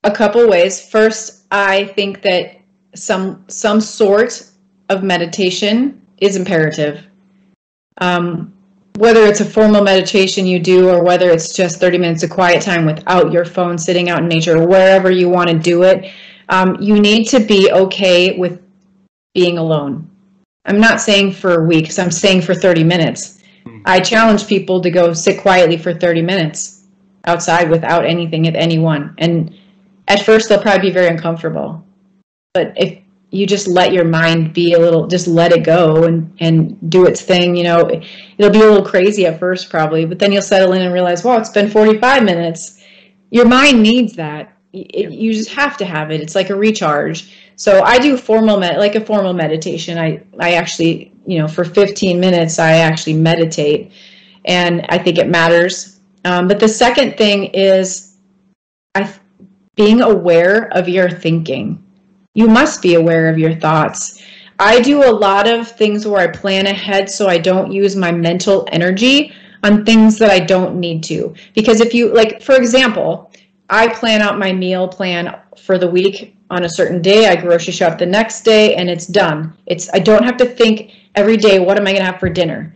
A couple ways. First, I think that some sort of meditation is imperative. Whether it's a formal meditation you do or whether it's just 30 minutes of quiet time without your phone, sitting out in nature, or wherever you want to do it, you need to be okay with being alone. I'm not saying for weeks, I'm saying for 30 minutes. I challenge people to go sit quietly for 30 minutes outside without anything at anyone. And at first they'll probably be very uncomfortable. But if you just let your mind be a little, just let it go and do its thing, you know, it'll be a little crazy at first probably, but then you'll settle in and realize, wow, it's been 45 minutes. Your mind needs that. You just have to have it. It's like a recharge. So I do a formal meditation. I actually, you know, for 15 minutes, I actually meditate, and I think it matters. But the second thing is being aware of your thinking. You must be aware of your thoughts. I do a lot of things where I plan ahead so I don't use my mental energy on things that I don't need to. Because if you, like, for example, I plan out my meal plan for the week on a certain day. I grocery shop the next day, and it's done. I don't have to think every day, what am I going to have for dinner?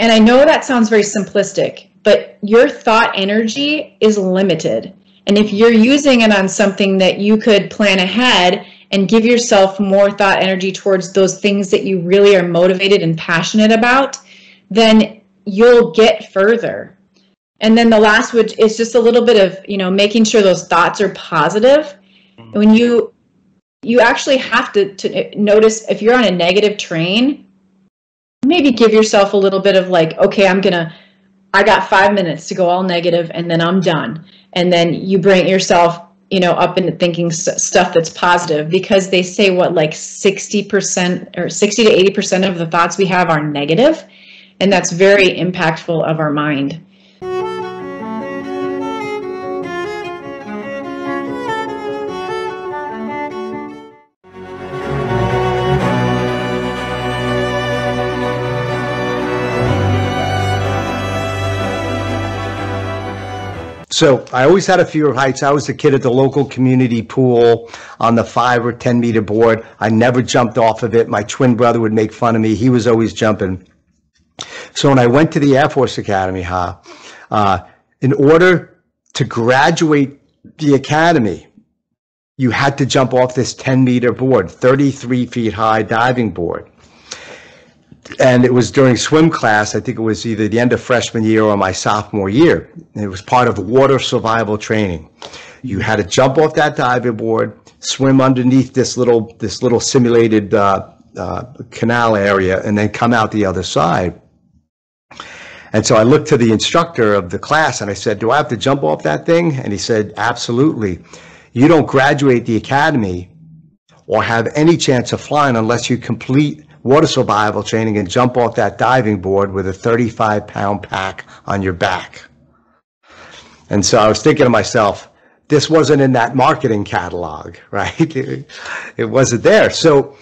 And I know that sounds very simplistic, but your thought energy is limited. And if you're using it on something that you could plan ahead and give yourself more thought energy towards those things that you really are motivated and passionate about, then you'll get further. And then the last, which is just a little bit of, you know, making sure those thoughts are positive. When you actually have to notice if you're on a negative train, maybe give yourself a little bit of like, okay, I got 5 minutes to go all negative and then I'm done. And then you bring yourself, you know, up into thinking stuff that's positive, because they say what, like 60% or 60 to 80% of the thoughts we have are negative, and that's very impactful of our mind. So I always had a fear of heights. I was the kid at the local community pool on the 5 or 10 meter board. I never jumped off of it. My twin brother would make fun of me. He was always jumping. So when I went to the Air Force Academy, in order to graduate the academy, you had to jump off this 10 meter board, 33 feet high diving board. And it was during swim class. I think it was either the end of freshman year or my sophomore year. It was part of water survival training. You had to jump off that diving board, swim underneath this little simulated canal area, and then come out the other side. And so I looked to the instructor of the class and I said, do I have to jump off that thing? And he said, absolutely. You don't graduate the academy or have any chance of flying unless you complete water survival training and jump off that diving board with a 35-pound pack on your back. And so I was thinking to myself, this wasn't in that marketing catalog, right? It wasn't there. So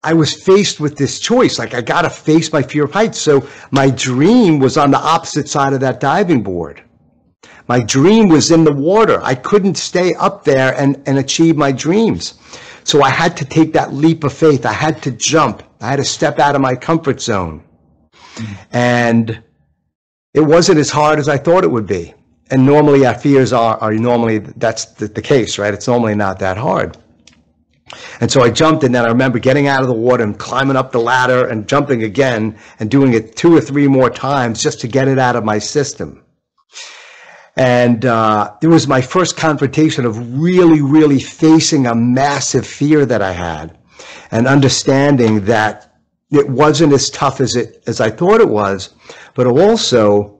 I was faced with this choice. Like, I got to face my fear of heights. So my dream was on the opposite side of that diving board. My dream was in the water. I couldn't stay up there and achieve my dreams. So I had to take that leap of faith. I had to jump. I had to step out of my comfort zone. And it wasn't as hard as I thought it would be. And normally our fears are normally, that's the case, right? It's normally not that hard. And so I jumped, and then I remember getting out of the water and climbing up the ladder and jumping again and doing it 2 or 3 more times just to get it out of my system. And it was my first confrontation of really facing a massive fear that I had, and understanding that it wasn't as tough as I thought it was, but also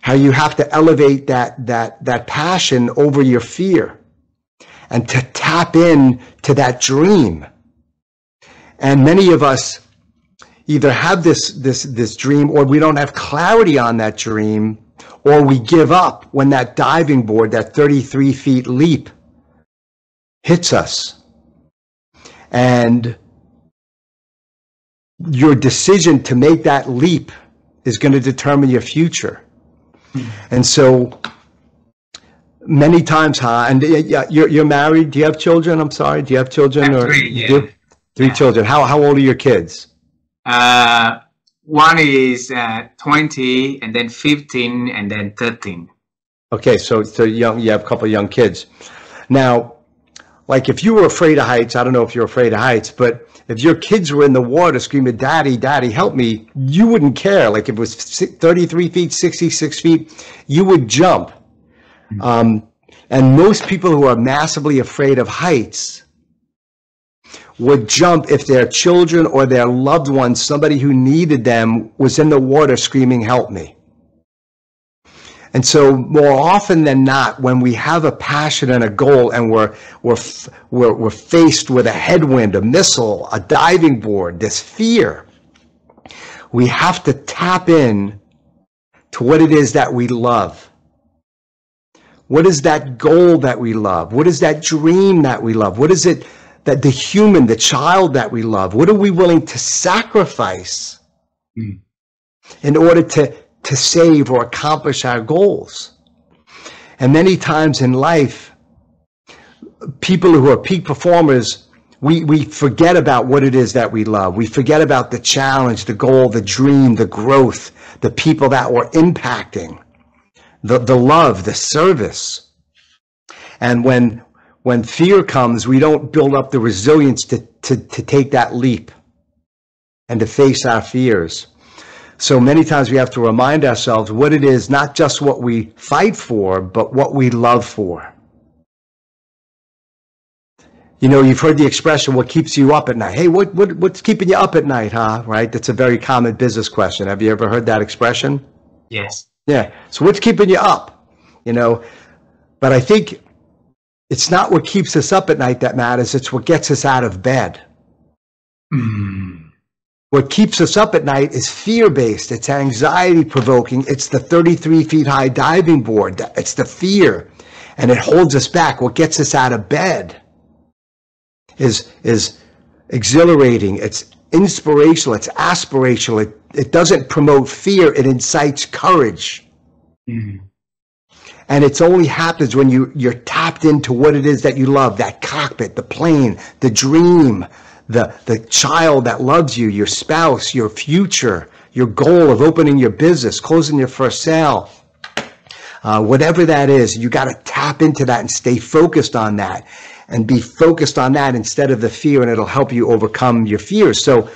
how you have to elevate that passion over your fear and to tap in to that dream. And many of us either have this dream, or we don't have clarity on that dream, or we give up when that diving board, that 33 feet leap, hits us. And your decision to make that leap is going to determine your future. And so Many times, huh? And you're married. Do you have children? I'm sorry. Do you have children? I have or three, you yeah. do? Three children. How old are your kids? One is 20, and then 15, and then 13. Okay, so young. You have a couple of young kids. Now, like if you were afraid of heights, I don't know if you're afraid of heights, but if your kids were in the water screaming, "Daddy, Daddy, help me," you wouldn't care. Like if it was 33 feet, 66 feet, you would jump. And most people who are massively afraid of heights would jump if their children or their loved ones, somebody who needed them, was in the water screaming, "Help me." And so more often than not, when we have a passion and a goal and we're faced with a headwind, a missile, a diving board, this fear, we have to tap in to what it is that we love. What is that goal that we love? What is that dream that we love? What is it that the human, the child that we love, what are we willing to sacrifice in order to save or accomplish our goals? And many times in life, people who are peak performers, we forget about what it is that we love. We forget about the challenge, the goal, the dream, the growth, the people that we're impacting, the love, the service. And when fear comes, we don't build up the resilience to take that leap and to face our fears. So many times we have to remind ourselves what it is, not just what we fight for, but what we love for. You know, you've heard the expression, what keeps you up at night? Hey, what's keeping you up at night, huh? Right? That's a very common business question. Have you ever heard that expression? Yes. Yeah. So what's keeping you up? You know, but I think it's not what keeps us up at night that matters. It's what gets us out of bed. What keeps us up at night is fear-based. It's anxiety-provoking. It's the 33 feet high diving board. It's the fear, and it holds us back. What gets us out of bed is exhilarating. It's inspirational. It's aspirational. It doesn't promote fear. It incites courage. And it only happens when you're tapped into what it is that you love, that cockpit, the plane, the dream, the child that loves you, your spouse, your future, your goal of opening your business, closing your first sale. Whatever that is, you got to tap into that and stay focused on that and be focused on that instead of the fear, and it'll help you overcome your fears. So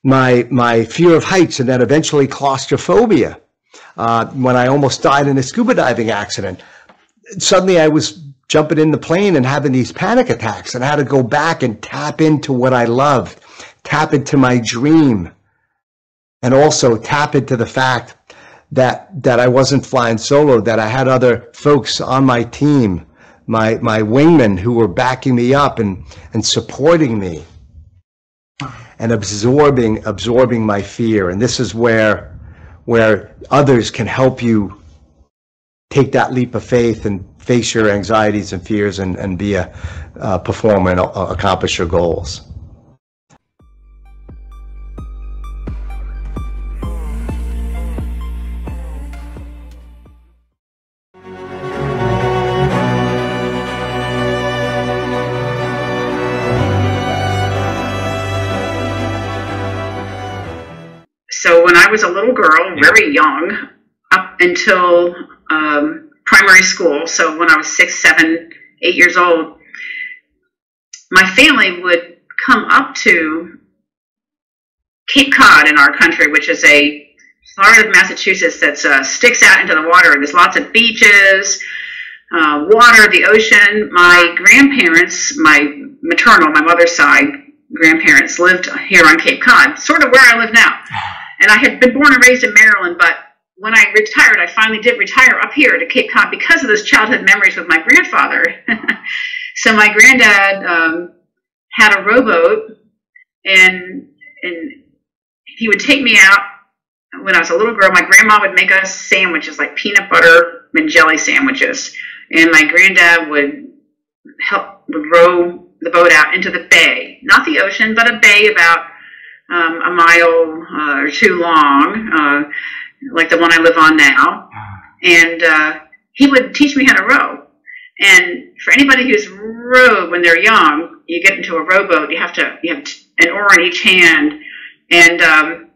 my fear of heights, and then eventually claustrophobia. When I almost died in a scuba diving accident, suddenly I was jumping in the plane and having these panic attacks, and I had to go back and tap into what I loved, tap into my dream, and also tap into the fact that I wasn't flying solo, that I had other folks on my team, my wingmen who were backing me up and supporting me and absorbing my fear. And this is where others can help you take that leap of faith and face your anxieties and fears and be a performer and accomplish your goals. So when I was a little girl, very young, up until primary school, so when I was 6, 7, 8 years old, my family would come up to Cape Cod in our country, which is a part of Massachusetts that sticks out into the water. There's lots of beaches, water, the ocean. My grandparents, my maternal, my mother's side grandparents lived here on Cape Cod, sort of where I live now. And I had been born and raised in Maryland, but when I retired, I finally did retire up here to Cape Cod because of those childhood memories with my grandfather. So my granddad had a rowboat, and he would take me out when I was a little girl. My grandma would make us sandwiches, like peanut butter and jelly sandwiches, and my granddad would row the boat out into the bay, not the ocean, but a bay about a mile or two long, like the one I live on now. And he would teach me how to row. And for anybody who's rowed when they're young, you get into a rowboat, you have an oar in each hand. And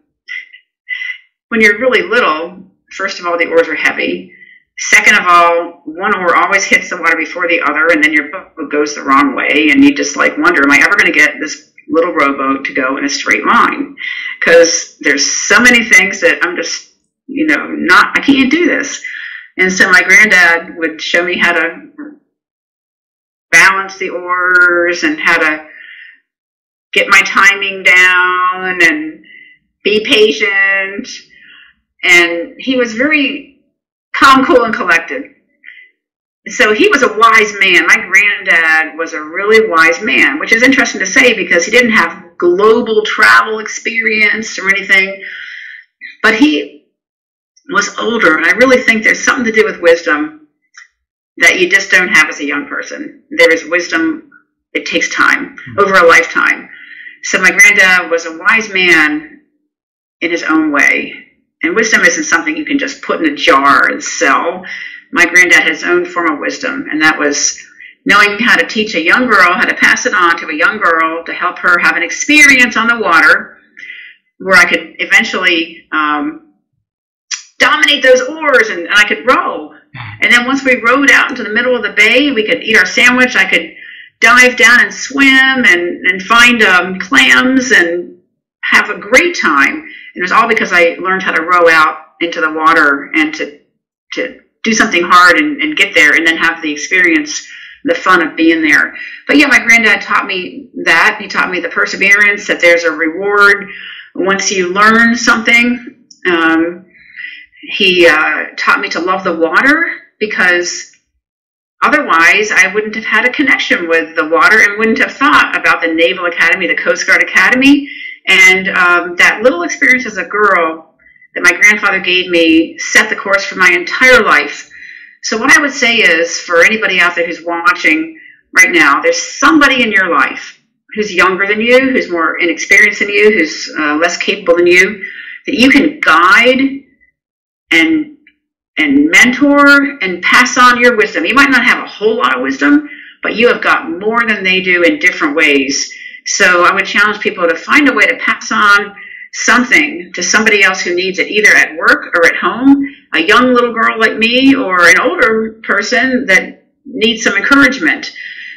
when you're really little, first of all, the oars are heavy. Second of all, one oar always hits the water before the other, and then your boat goes the wrong way, and you just like wonder, am I ever going to get this little rowboat to go in a straight line? Because there's so many things that I'm just, I can't do this. And so my granddad would show me how to balance the oars and how to get my timing down and be patient. And he was very calm, cool, and collected. So he was a wise man. My granddad was a really wise man, which is interesting to say because he didn't have global travel experience or anything, but he was older. And I really think there's something to do with wisdom that you just don't have as a young person. There is wisdom. It takes time, over a lifetime. So my granddad was a wise man in his own way. And wisdom isn't something you can just put in a jar and sell. My granddad had his own form of wisdom, and that was knowing how to teach a young girl, how to pass it on to a young girl to help her have an experience on the water where I could eventually dominate those oars and I could row. And then once we rowed out into the middle of the bay, we could eat our sandwich. I could dive down and swim and find clams and have a great time. And it was all because I learned how to row out into the water and to do something hard and get there and then have the experience, the fun of being there. But yeah, my granddad taught me that. He taught me the perseverance, that there's a reward once you learn something. He taught me to love the water because otherwise I wouldn't have had a connection with the water and wouldn't have thought about the Naval Academy, the Coast Guard Academy. And that little experience as a girl that my grandfather gave me set the course for my entire life. So what I would say is, for anybody out there who's watching right now, there's somebody in your life who's younger than you, who's more inexperienced than you, who's less capable than you, that you can guide and mentor and pass on your wisdom. You might not have a whole lot of wisdom, but you have got more than they do in different ways. So I would challenge people to find a way to pass on something to somebody else who needs it, either at work or at home, a young little girl like me or an older person that needs some encouragement.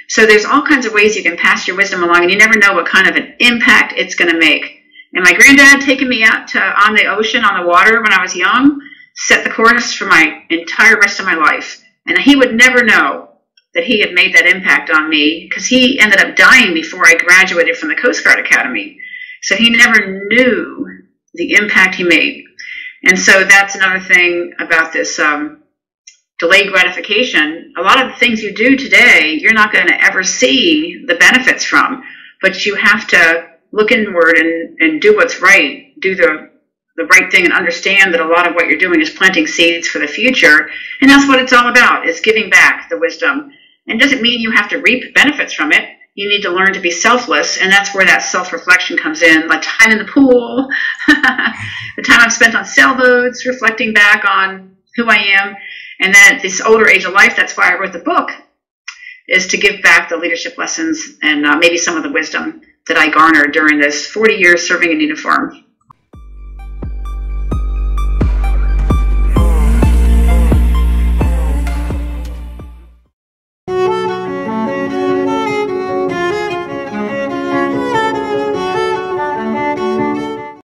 So there's all kinds of ways you can pass your wisdom along, and you never know what kind of an impact it's going to make. And my granddad taking me out on the ocean, on the water when I was young, set the course for my entire rest of my life. And he would never know that he had made that impact on me because he ended up dying before I graduated from the Coast Guard Academy. So he never knew the impact he made. And so that's another thing about this delayed gratification. A lot of the things you do today, you're not going to ever see the benefits from, but you have to look inward and do what's right, do the right thing, and understand that a lot of what you're doing is planting seeds for the future. And that's what it's all about, is giving back the wisdom. And it doesn't mean you have to reap benefits from it. You need to learn to be selfless, and that's where that self-reflection comes in, like time in the pool, the time I've spent on sailboats, reflecting back on who I am. And then at this older age of life, that's why I wrote the book, is to give back the leadership lessons and maybe some of the wisdom that I garnered during this 40 years serving in uniform.